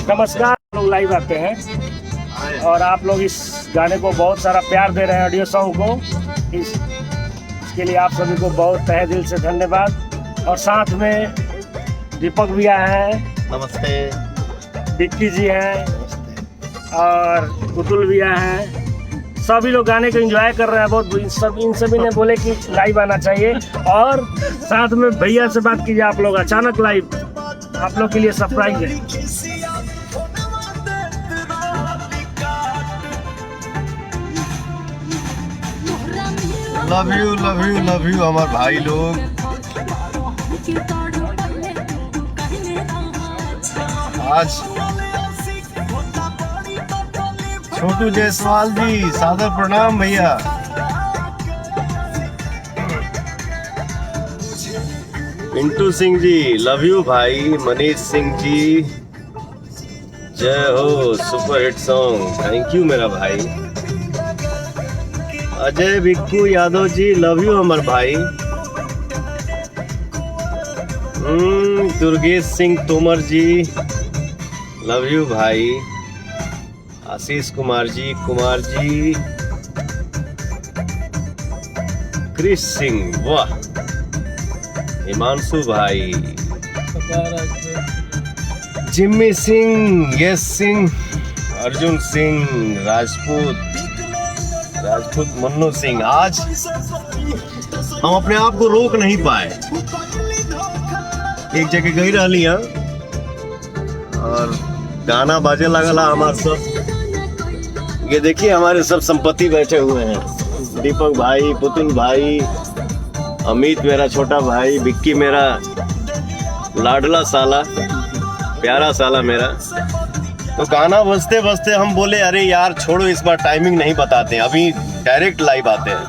नमस्कार, लोग लाइव आते हैं और आप लोग इस गाने को बहुत सारा प्यार दे रहे हैं, ऑडियो सॉन्ग को। इसके लिए आप सभी को बहुत तहे दिल से धन्यवाद। और साथ में दीपक भी आए हैं, नमस्ते। विक्की जी हैं और पुतुल भी आए हैं। सभी लोग गाने को एंजॉय कर रहे हैं बहुत। इन सभी ने बोले कि लाइव आना चाहिए। और साथ में भैया से बात कीजिए, आप लोग अचानक लाइव, आप लोग के लिए सरप्राइज है। लव यू हमारे भाई लोग। आज छोटू जायसवाल जी, सादर प्रणाम भैया। पिंटू सिंह जी, लव यू भाई। मनीष सिंह जी, जय हो, super hit song, thank you मेरा भाई। अजय भिक्कू यादव जी, लव यू अमर भाई। दुर्गेश सिंह तोमर जी, लव यू भाई। आशीष कुमार जी, क्रिश सिंह, वाह। हिमांशु भाई, जिम्मी सिंह, यश सिंह, अर्जुन सिंह, राजपूत मन्नू सिंह। आज हम अपने आप को रोक नहीं पाए, एक जगह गई रह लिया और गाना बाजे लगला हमारे सब। ये देखिए हमारे सब संपत्ति बैठे हुए हैं, दीपक भाई, पुतुल भाई, अमित मेरा छोटा भाई, विक्की मेरा लाडला साला, प्यारा साला मेरा। तो गाना बजते बजते हम बोले अरे यार छोड़ो, इस बार टाइमिंग नहीं बताते, अभी डायरेक्ट लाइव आते हैं।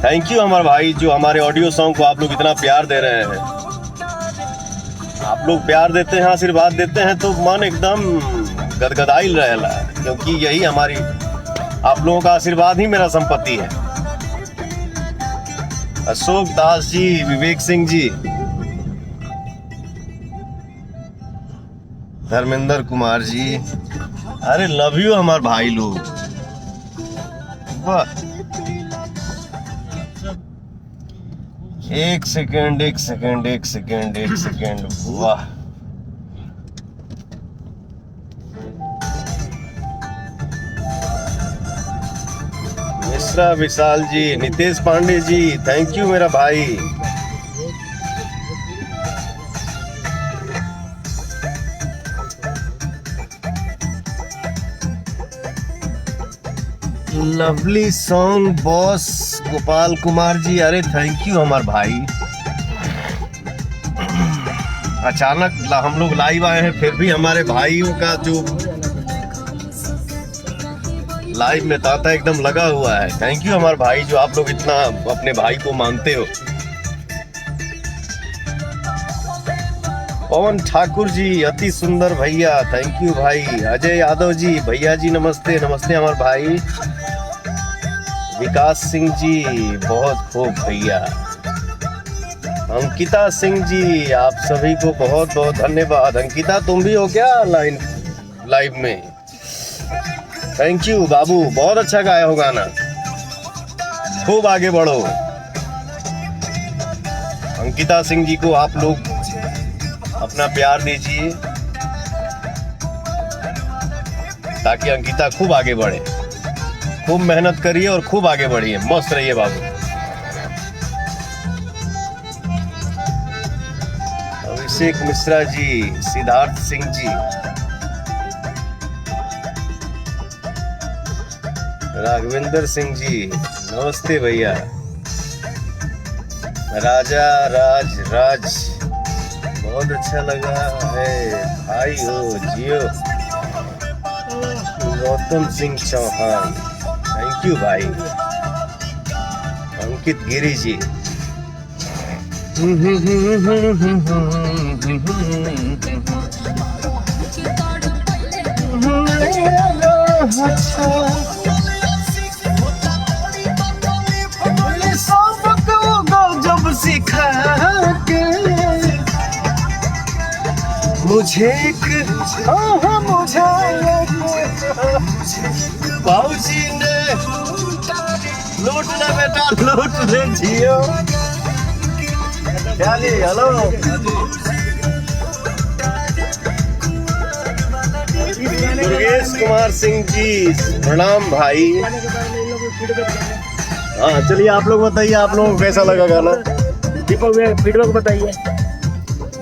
थैंक यू हमारे भाई, जो हमारे ऑडियो सॉन्ग को आप लोग इतना प्यार दे रहे हैं। आप लोग प्यार देते हैं, आशीर्वाद देते हैं तो मन एकदम गदगदाइल रहेला, क्योंकि यही हमारी, आप लोगों का आशीर्वाद ही मेरा संपत्ति है। अशोक दास जी, विवेक सिंह जी, धर्मेंद्र कुमार जी, अरे लव यू हमारे भाई लोग, वाह। एक सेकेंड, वाह। मिश्रा विशाल जी, नितेश पांडे जी, थैंक यू मेरा भाई। Lovely song boss Gopal Kumar ji, अरे थैंक यू हमारे भाई। अचानक हम लोग लाइव आए हैं, फिर भी हमारे भाइयों का जो लाइव में तांता एकदम लगा हुआ है। थैंक यू हमारे भाई, जो आप लोग इतना अपने भाई को मानते हो। पवन ठाकुर जी, अति सुंदर भैया, थैंक यू भाई। अजय यादव जी, भैया जी नमस्ते हमारे भाई। विकास सिंह जी, बहुत खूब भैया। अंकिता सिंह जी, आप सभी को बहुत बहुत धन्यवाद। अंकिता तुम भी हो क्या लाइव में? थैंक यू बाबू, बहुत अच्छा गाया हो गाना, खूब आगे बढ़ो। अंकिता सिंह जी को आप लोग अपना प्यार दीजिए ताकि अंकिता खूब आगे बढ़े। खूब मेहनत करिए और खूब आगे बढ़िए, मस्त रहिए बाबू। अभिषेक मिश्रा जी, सिद्धार्थ सिंह जी, राघवेंद्र सिंह जी, नमस्ते भैया। राजा राज, बहुत अच्छा लगा है भाई हो, जियो। गौतम सिंह चौहान, थैंक यू भाई। अंकित गिरी जी, मुझे बाबूजी ने लूट ले बेटा लूट ले जियो क्या जी हेलो दुर्गेश कुमार सिंह जी प्रणाम भाई। हाँ चलिए आप लोग बताइए आप लोगों को कैसा लगा गाना। दीपक भैया फीडबैक बताइए।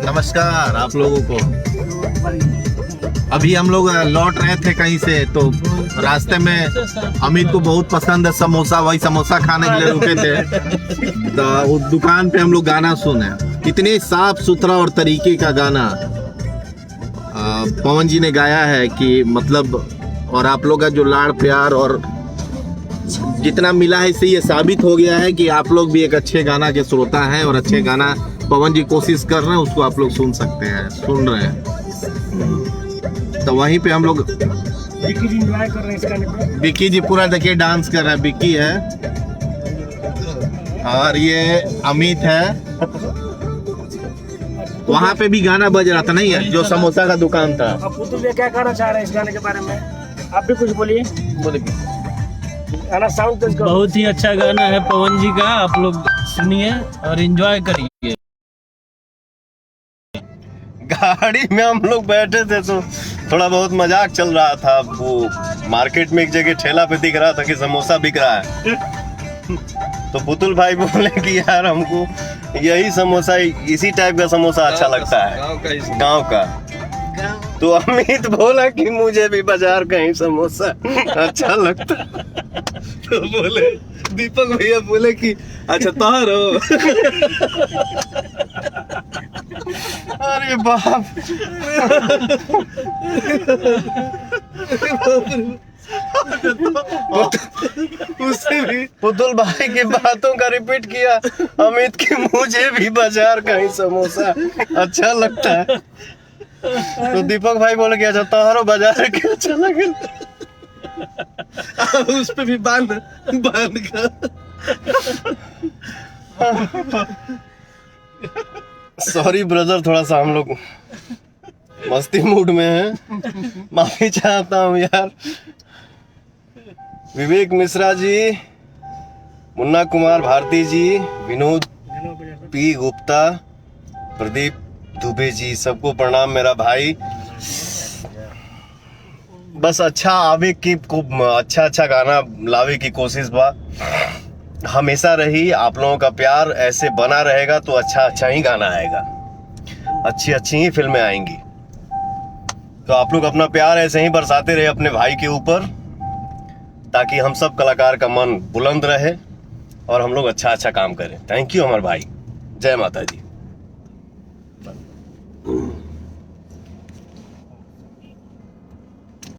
नमस्कार आप लोगों को। अभी हम लोग लौट रहे थे कहीं से तो रास्ते में अमित को बहुत पसंद है समोसा, वही समोसा खाने के लिए रुके थे तो उस दुकान पे हम लोग गाना सुने। इतने साफ सुथरा और तरीके का गाना पवन जी ने गाया है कि मतलब, और आप लोग का जो लाड़ प्यार और जितना मिला है इससे ये साबित हो गया है कि आप लोग भी एक अच्छे गाना के श्रोता हैं और अच्छे गाना पवन जी कोशिश कर रहे हैं उसको आप लोग सुन सकते हैं, सुन रहे हैं। तो वहीं पे हम लोग विक्की जी एंजॉय कर रहे हैं इस गाने पे। विक्की जी पूरा देखिए डांस कर रहा है, विक्की है और ये अमित है। वहाँ पे भी गाना बज रहा था नहीं है जो समोसा का दुकान था। अब पुतुल भैया क्या कहना चाह रहे हैं इस गाने के बारे में, आप भी कुछ बोलिए। गाना साउंड तेज करो। बहुत ही अच्छा गाना है पवन जी का, आप लोग सुनिए और एंजॉय करिए। गाड़ी में हम लोग बैठे थे तो थोड़ा बहुत मजाक चल रहा था। वो मार्केट में एक जगह ठेला पे दिख रहा था कि समोसा बिक रहा है तो पुतुल भाई बोले कि यार हमको यही समोसा इसी टाइप का समोसा अच्छा लगता है गांव का। तो अमित बोला कि मुझे भी बाजार का ही समोसा अच्छा लगता है। तो बोले दीपक भैया बोले कि अच्छा तोहर हो। अरे बाप उससे भी पुतुल भाई की बातों का रिपीट किया अमित की मुझे भी बाजार का ही समोसा अच्छा लगता है। तो दीपक भाई बोले कि अच्छा तोहरो बाजार के अच्छा लगे। उस पे भी बांध कर सॉरी ब्रदर थोड़ा सा हम लोग मस्ती मूड में हैं, माफी चाहता हूँ यार। विवेक मिश्रा जी, मुन्ना कुमार भारती जी, विनोद पी गुप्ता, प्रदीप दुबे जी, सबको प्रणाम मेरा भाई। बस अच्छा आवे की अच्छा गाना लावे की कोशिश बा हमेशा रही। आप लोगों का प्यार ऐसे बना रहेगा तो अच्छा ही गाना आएगा, अच्छी ही फिल्में आएंगी। तो आप लोग अपना प्यार ऐसे ही बरसाते रहे अपने भाई के ऊपर ताकि हम सब कलाकार का मन बुलंद रहे और हम लोग अच्छा काम करें। थैंक यू हमारे भाई, जय माता दी।